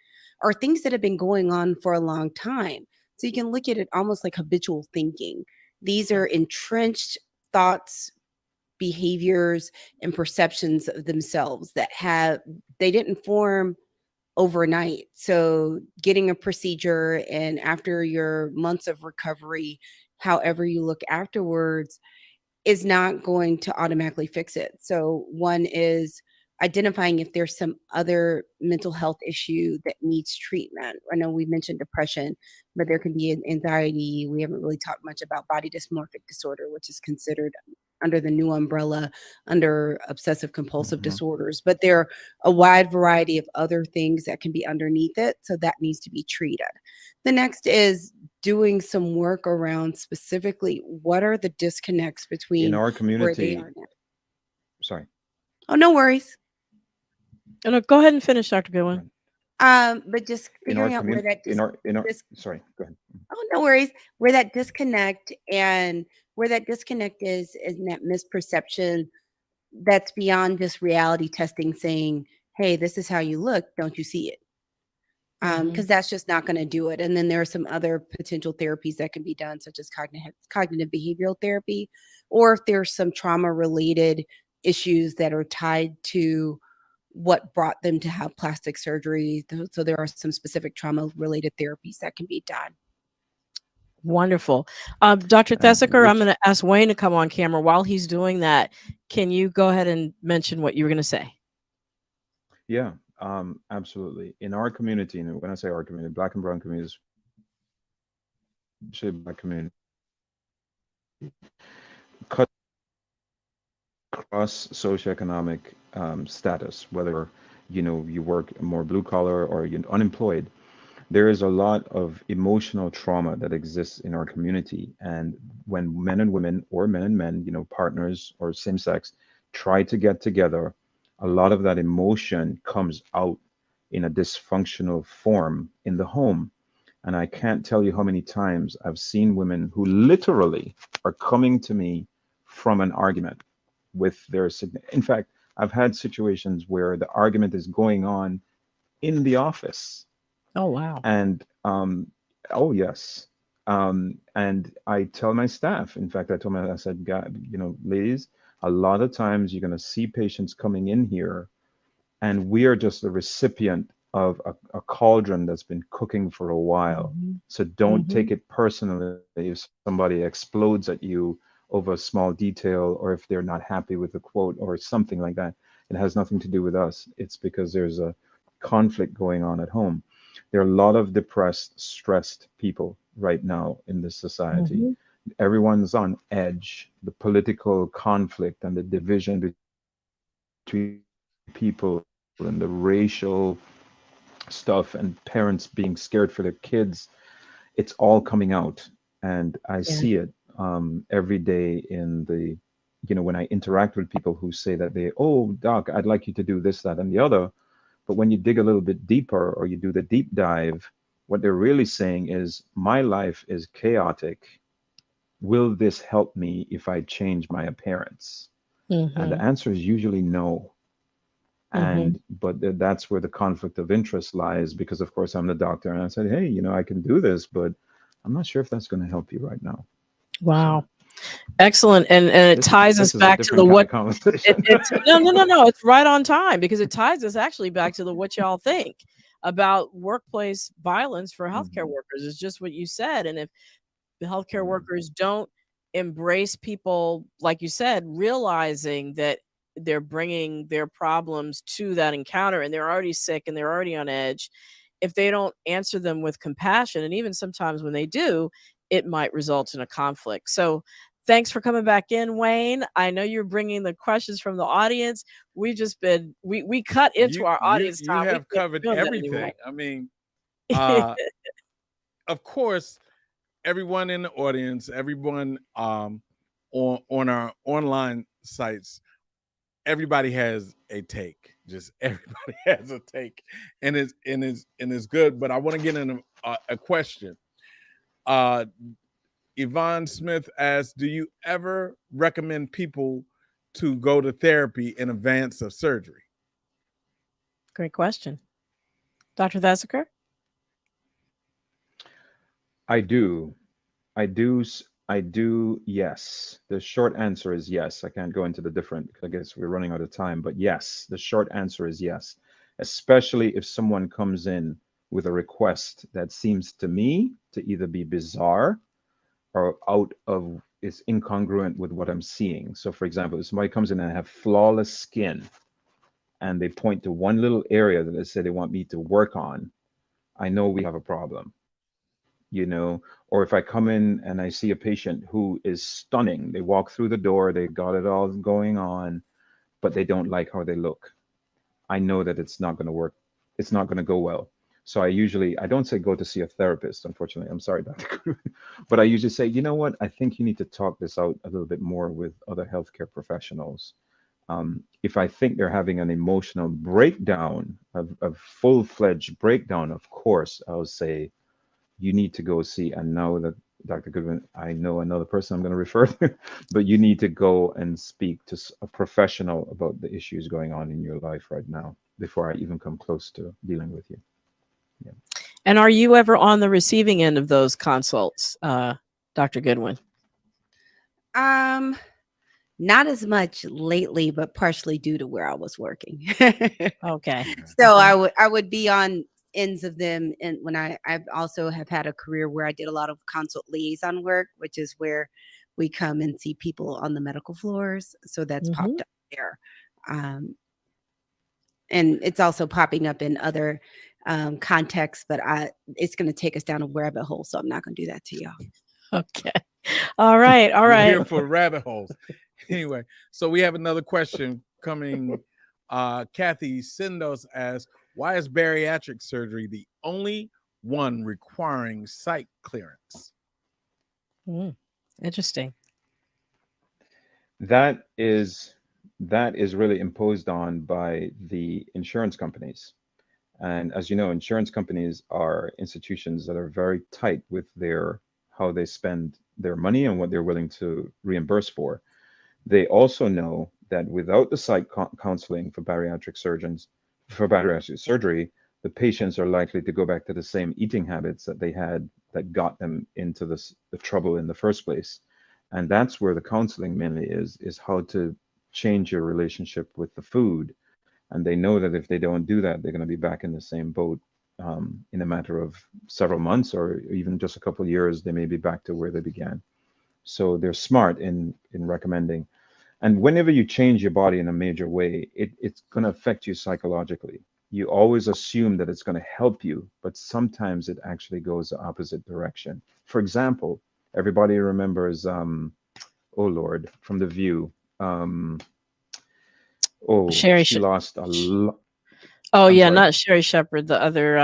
S3: are things that have been going on for a long time. So you can look at it almost like habitual thinking. These are entrenched thoughts, behaviors, and perceptions of themselves that they didn't form overnight. So getting a procedure and after your months of recovery, however you look afterwards, is not going to automatically fix it. So one is identifying if there's some other mental health issue that needs treatment. I know we mentioned depression, but there can be anxiety. We haven't really talked much about body dysmorphic disorder, which is considered under the new umbrella under obsessive compulsive disorders. But there are a wide variety of other things that can be underneath it. So that needs to be treated. The next is doing some work around specifically what are the disconnects
S4: In
S3: between
S4: our
S3: where they
S4: community,
S3: are now.
S4: sorry,
S3: Oh, no worries.
S1: No, go ahead and finish, Dr.
S4: go
S1: Goodwin.
S4: ahead.
S3: But just
S4: In our
S3: figuring out where that dis-
S4: sorry, go ahead.
S3: oh, no worries, where that disconnect is in that misperception that's beyond just reality testing saying, hey, this is how you look, don't you see it? Because that's just not going to do it. And then there are some other potential therapies that can be done, such as cognitive behavioral therapy, or if there's some trauma related issues that are tied to what brought them to have plastic surgery. So there are some specific trauma related therapies that can be done.
S1: Wonderful. Dr.
S4: And
S1: Thesiger, I'm
S4: which,
S1: going to ask Wayne to come on camera. While he's doing that, can you go ahead and mention what you were going to say?
S4: yeah, absolutely. In our community, and when I say our community, Black and brown communities, especially Black community, cut across socioeconomic status, whether you work more blue collar or you're unemployed, there is a lot of emotional trauma that exists in our community. And when men and women, or men and men, partners or same sex, try to get together, a lot of that emotion comes out in a dysfunctional form in the home. And I can't tell you how many times I've seen women who literally are coming to me from an argument with their in fact, I've had situations where the argument is going on in the office.
S1: Oh, wow.
S4: And oh yes. And I tell my staff, in fact, I said, God, ladies, a lot of times you're going to see patients coming in here, and we are just the recipient of a cauldron that's been cooking for a while. So don't take it personally if somebody explodes at you over a small detail, or if they're not happy with a quote or something like that. It has nothing to do with us. It's because there's a conflict going on at home. There are a lot of depressed, stressed people right now in this society. Everyone's on edge. The political conflict and the division between people and the racial stuff and parents being scared for their kids, it's all coming out. And I
S1: Yeah.
S4: see it every day in the, when I interact with people who say that oh, doc, I'd like you to do this, that, and the other. But when you dig a little bit deeper or you do the deep dive, what they're really saying is, my life is chaotic. Will this help me if I change my appearance? And the answer is usually no. And but that's where the conflict of interest lies, because of course I'm the doctor and I said, hey, I can do this, but I'm not sure if that's going to help you right now.
S1: Wow. Excellent. And it ties us
S4: This is a
S1: back to the
S4: different kind
S1: what
S4: of conversation.
S1: it's no, it's right on time, because it ties us actually back to the what y'all think about workplace violence for healthcare workers. It's just what you said. And if the healthcare workers don't embrace people, like you said, realizing that they're bringing their problems to that encounter and they're already sick and they're already on edge, if they don't answer them with compassion, and even sometimes when they do, it might result in a conflict. So thanks for coming back in, Wayne. I know you're bringing the questions from the audience. We've just been we cut into our audience
S2: You
S1: time. We
S2: have
S1: can't
S2: covered
S1: film that
S2: everything.
S1: anymore.
S2: I mean, uh, of course, everyone in the audience, everyone on our online sites, everybody has a take. Just everybody has a take, and it's good. But I want to get in a question. Yvonne Smith asks, "Do you ever recommend people to go to therapy in advance of surgery?"
S1: Great question. Dr. Thesiger?
S4: I do. Yes. The short answer is yes. I can't go into the different because I guess we're running out of time. But yes, the short answer is yes. Especially if someone comes in with a request that seems to me to either be bizarre or is incongruent with what I'm seeing. So for example, if somebody comes in and have flawless skin and they point to one little area that they say they want me to work on, I know we have a problem. Or if I come in and I see a patient who is stunning, they walk through the door, they got it all going on, but they don't like how they look. I know that it's not going to work. It's not going to go well. So I don't say go to see a therapist, unfortunately. I'm sorry, Dr. Goodwin, but I usually say, you know what? I think you need to talk this out a little bit more with other healthcare professionals. If I think they're having an emotional breakdown, a full-fledged breakdown, of course, I'll say, you need to go see, and now that Dr. Goodwin, I know another person I'm going to refer to, but you need to go and speak to a professional about the issues going on in your life right now before I even come close to dealing with you. Yeah.
S1: And are you ever on the receiving end of those consults, Dr. Goodwin?
S3: Not as much lately, but partially due to where I was working.
S1: Okay.
S3: So
S1: Okay.
S3: I would be on ends of them, and when I've also have had a career where I did a lot of consult liaison work, which is where we come and see people on the medical floors. So that's popped up there, and it's also popping up in other contexts. But it's going to take us down a rabbit hole, so I'm not going to do that to y'all.
S1: Okay. All right. All
S2: We're
S1: right.
S2: here for rabbit holes. Anyway, so we have another question coming. Kathy Sindos asks, why is bariatric surgery the only one requiring site clearance?
S1: Interesting.
S4: That is really imposed on by the insurance companies. And as you know, insurance companies are institutions that are very tight with how they spend their money and what they're willing to reimburse for. They also know that without the site counseling for bariatric surgery, the patients are likely to go back to the same eating habits that they had that got them into the trouble in the first place. And that's where the counseling mainly is how to change your relationship with the food. And they know that if they don't do that, they're going to be back in the same boat in a matter of several months or even just a couple of years. They may be back to where they began. So they're smart in recommending. And whenever you change your body in a major way, it's going to affect you psychologically. You always assume that it's going to help you, but sometimes it actually goes the opposite direction. For example, everybody remembers, oh Lord, from The View.
S1: Sherry
S4: She lost a lot.
S1: Oh,
S4: I'm
S1: yeah,
S4: sorry?
S1: not Sherry Shepherd, the other,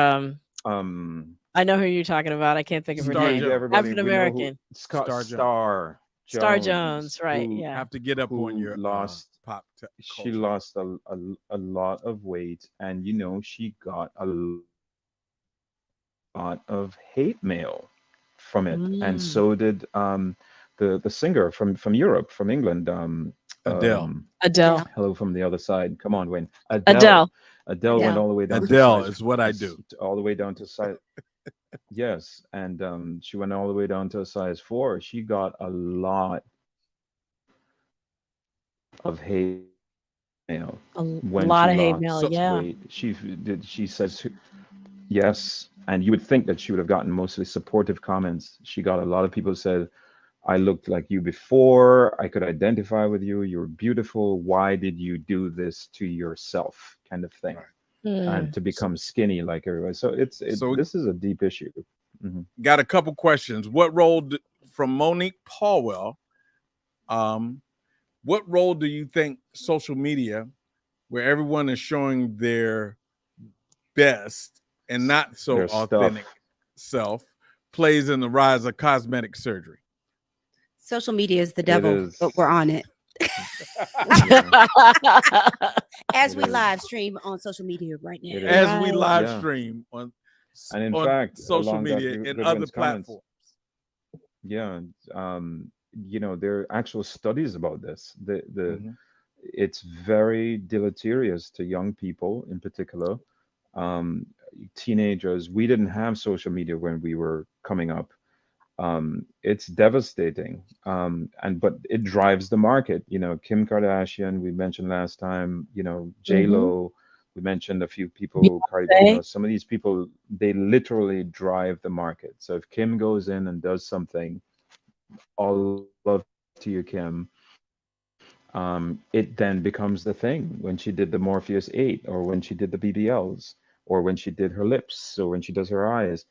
S1: I know who you're talking about. I can't think of her
S2: Star
S1: name.
S2: Jones.
S4: Everybody,
S1: African
S4: we know who
S1: American.
S2: Star
S1: Star Jones, right?
S4: who
S1: Yeah.
S2: Have to get up on
S4: who
S2: your
S4: lost
S2: pop
S4: she
S2: culture.
S4: lost a lot of weight, and she got a lot of hate mail from it, and so did the singer from Europe, from England,
S2: Adele.
S1: Adele.
S4: hello from the other side, come on, Wayne.
S1: Adele.
S4: Adele went all the way down
S2: Adele
S4: to
S2: is what I do.
S4: all the way down to size. Yes, and she went all the way down to a size 4. She got a lot of hate mail
S1: A
S4: when
S1: lot
S4: she
S1: of hate mail.
S4: lost
S1: Yeah.
S4: weight. She says yes, and you would think that she would have gotten mostly supportive comments. She got a lot of people who said, I looked like you before, I could identify with you, you're beautiful, why did you do this to yourself, kind of thing.
S2: Right.
S4: And to become skinny like everybody. So this is a deep issue.
S2: Got a couple questions. What role from Monique Paulwell? What role do you think social media, where everyone is showing their best and not so
S4: Their
S2: authentic self, plays in the rise of cosmetic surgery?
S3: Social media is the devil, but we're on it. As
S4: It
S3: we
S4: is.
S3: live stream on social media right now.
S4: It is.
S2: As we
S1: Right.
S2: live
S4: Yeah.
S2: stream
S4: And in
S2: on
S4: fact,
S2: social
S4: along
S2: media
S4: Dr.
S2: and other
S4: Goodwin's comments,
S2: platforms.
S4: yeah, there are actual studies about this.
S2: Mhm.
S4: It's very deleterious to young people in particular, um, teenagers. We didn't have social media when we were coming up. It's devastating, and but it drives the market. Kim Kardashian, we mentioned last time. J
S1: Mhm.
S4: Lo. We mentioned a few people.
S1: Say,
S4: Some of these people, they literally drive the market. So if Kim goes in and does something, all love to you, Kim. It then becomes the thing. When she did the Morpheus 8, or when she did the BBLs, or when she did her lips, or when she does her eyes.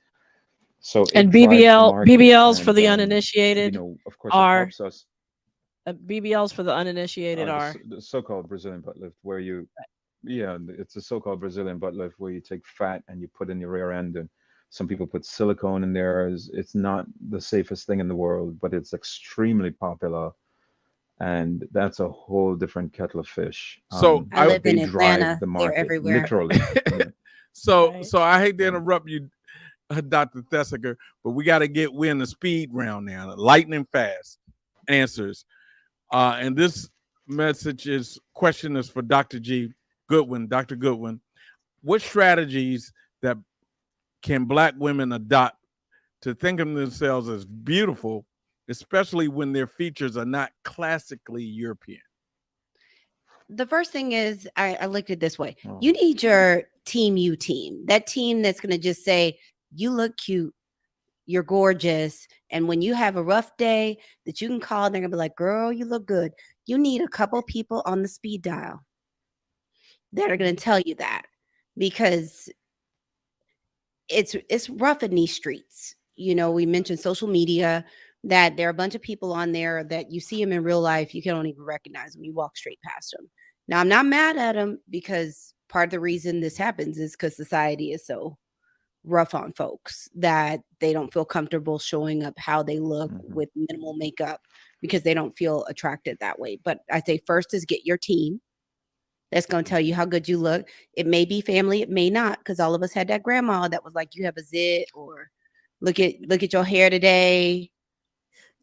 S4: So it
S1: and
S4: drives the market,
S1: BBLs
S4: and
S1: for the uninitiated
S4: of course, it
S1: are
S4: helps us.
S1: BBLs for the uninitiated are
S4: The so-called Brazilian butt lift, where yeah, it's a so-called Brazilian butt lift where you take fat and you put in your rear end, and some people put silicone in there. It's not the safest thing in the world, but it's extremely popular, and that's a whole different kettle of fish.
S2: So
S3: I
S2: I
S3: live
S4: But they
S3: in
S4: drive
S3: Atlanta.
S4: the
S3: They're
S4: market,
S3: everywhere.
S4: literally. Yeah,
S1: right.
S2: so I hate to
S4: yeah.
S2: interrupt you, Dr. Thesiger, but we're in the speed round now, lightning fast answers. And this question is for Dr. G. Goodwin. Dr. Goodwin, what strategies that can Black women adopt to think of themselves as beautiful, especially when their features are not classically European?
S3: The first thing is, I looked at it this way.
S4: Oh.
S3: You need your team, that team that's going to just say, you look cute, you're gorgeous. And when you have a rough day, that you can call, they're going to be like, girl, you look good. You need a couple people on the speed dial that are going to tell you that, because it's rough in these streets. We mentioned social media, that there are a bunch of people on there that you see them in real life, you don't even recognize them. You walk straight past them. Now, I'm not mad at them, because part of the reason this happens is because society is so rough on folks that they don't feel comfortable showing up how they look
S4: Mhm.
S3: with minimal makeup, because they don't feel attracted that way. But I say first is get your team that's going to tell you how good you look. It may be family, it may not, because all of us had that grandma that was like, you have a zit, or look at your hair today.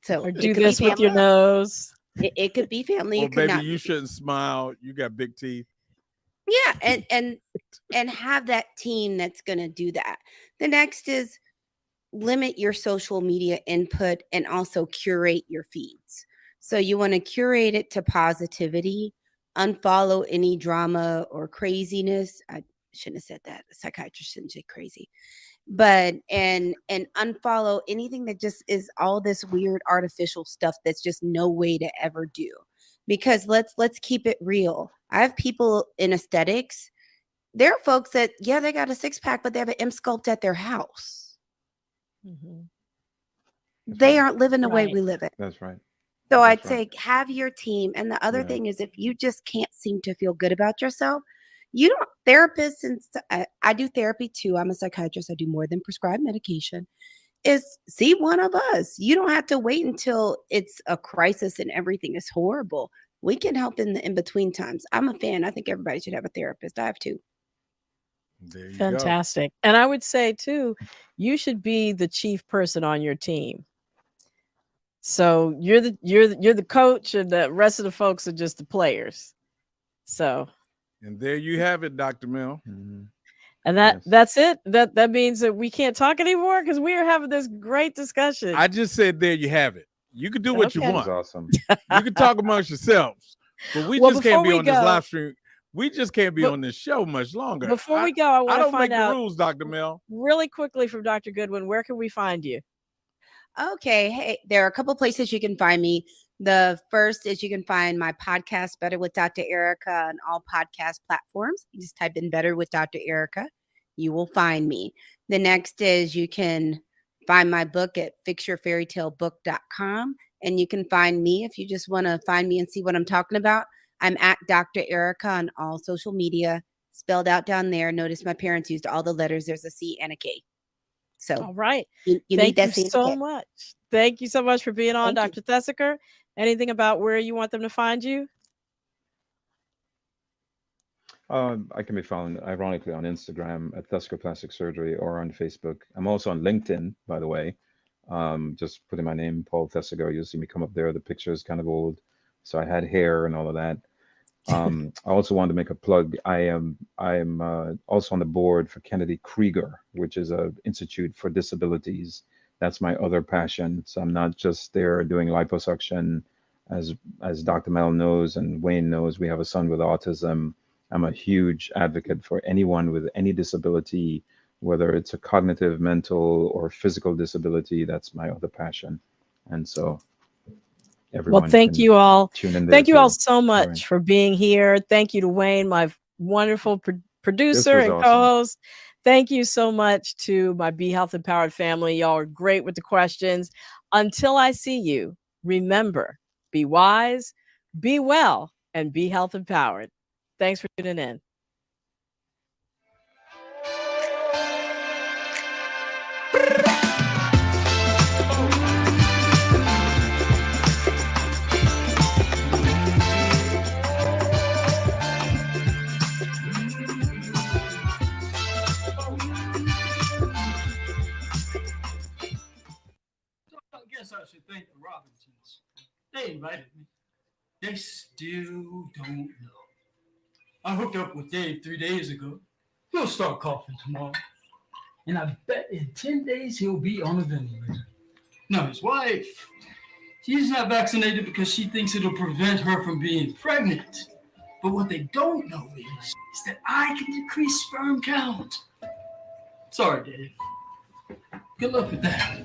S3: So
S1: Or
S3: it
S1: do
S3: could be
S1: this with your
S3: family.
S1: nose.
S3: It could be family.
S2: Or
S3: It could
S2: baby,
S3: not
S2: you
S3: be.
S2: shouldn't smile. You got big teeth.
S3: Yeah, and have that team that's going to do that. The next is limit your social media input and also curate your feeds. So you want to curate it to positivity, unfollow any drama or craziness. I shouldn't have said that. A psychiatrist shouldn't say crazy. But and unfollow anything that just is all this weird artificial stuff that's just no way to ever do. Because let's keep it real. I have people in aesthetics. There are folks that, yeah, they got a six pack, but they have an M sculpt at their house.
S1: Mhm.
S4: That's
S3: They
S4: right.
S3: aren't living the way
S1: Right.
S3: we live it.
S4: That's right.
S3: So I'd
S4: That's right.
S3: say have your team. And the other
S4: Yeah.
S3: thing is, if you just can't seem to feel good about yourself, you don't, therapists, and I do therapy too. I'm a psychiatrist. I do more than prescribe medication. Is see one of us. You don't have to wait until it's a crisis and everything is horrible. We can help in the in between times. I'm a fan. I think everybody should have a therapist. I have two.
S2: There you go.
S1: Fantastic. And I would say too, you should be the chief person on your team. So you're the coach, and the rest of the folks are just the players. So,
S2: And there you have it, Dr. Mel.
S4: Mhm.
S1: and
S4: Yes.
S1: that's it. That means that we can't talk anymore because we are having this great discussion.
S2: I just said there you have it. You can do what you
S1: Okay.
S4: That was
S2: want.
S4: awesome.
S2: You can talk amongst yourselves, but we
S1: Well,
S2: just can't
S1: before
S2: be
S1: we
S2: on this
S1: go,
S2: live stream. We just can't be
S1: but
S2: on this show much longer.
S1: before we go, I
S2: I
S1: want to
S2: don't
S1: find
S2: make the
S1: out
S2: rules, Dr. Mel.
S1: really quickly from Dr. Goodwin, where can we find you?
S3: Okay. Hey, there are a couple places you can find me. The first is you can find my podcast, Better with Dr. Ericka, on all podcast platforms. You just type in Better with Dr. Ericka. You will find me. The next is you can find my book at fixyourfairytalebook.com. And you can find me if you just want to find me and see what I'm talking about. I'm at Dr. Ericka on all social media, spelled out down there. Notice my parents used all the letters. There's a C and a K. So
S1: All right.
S3: you need
S1: Thank you
S3: that C and a
S1: so
S3: K.
S1: much. Thank you so much for being on,
S3: Thank you.
S1: Dr. Thesiger. Anything about where you want them to find you?
S4: I can be found, ironically, on Instagram at Thesiger Plastic Surgery or on Facebook. I'm also on LinkedIn, by the way. Just put in my name, Paul Thesiger. You'll see me come up there. The picture is kind of old, so I had hair and all of that. I also wanted to make a plug. I'm also on the board for Kennedy Krieger, which is a institute for disabilities. That's my other passion. So I'm not just there doing liposuction, as DR.MEL knows and Wayne knows. We have a son with autism. I'm a huge advocate for anyone with any disability, whether it's a cognitive, mental, or physical disability. That's my other passion, and so everyone
S1: Well, thank
S4: can
S1: you all.
S4: tune in there
S1: Thank you all
S4: too.
S1: so much for being here. Thank you to Wayne, my wonderful producer
S4: was
S1: and
S4: awesome.
S1: co-host. Thank you so much to my Be Health Empowered family. Y'all are great with the questions. Until I see you, remember, be wise, be well, and be health empowered. Thanks for tuning in.
S5: I guess I should thank the Robinsons. They invited me. They still don't know. I hooked up with Dave 3 days ago. He'll start coughing tomorrow. And I bet in 10 days he'll be on a ventilator. Now, his wife, she's not vaccinated because she thinks it'll prevent her from being pregnant. But what they don't know is that I can decrease sperm count. Sorry, Dave. Good luck with that.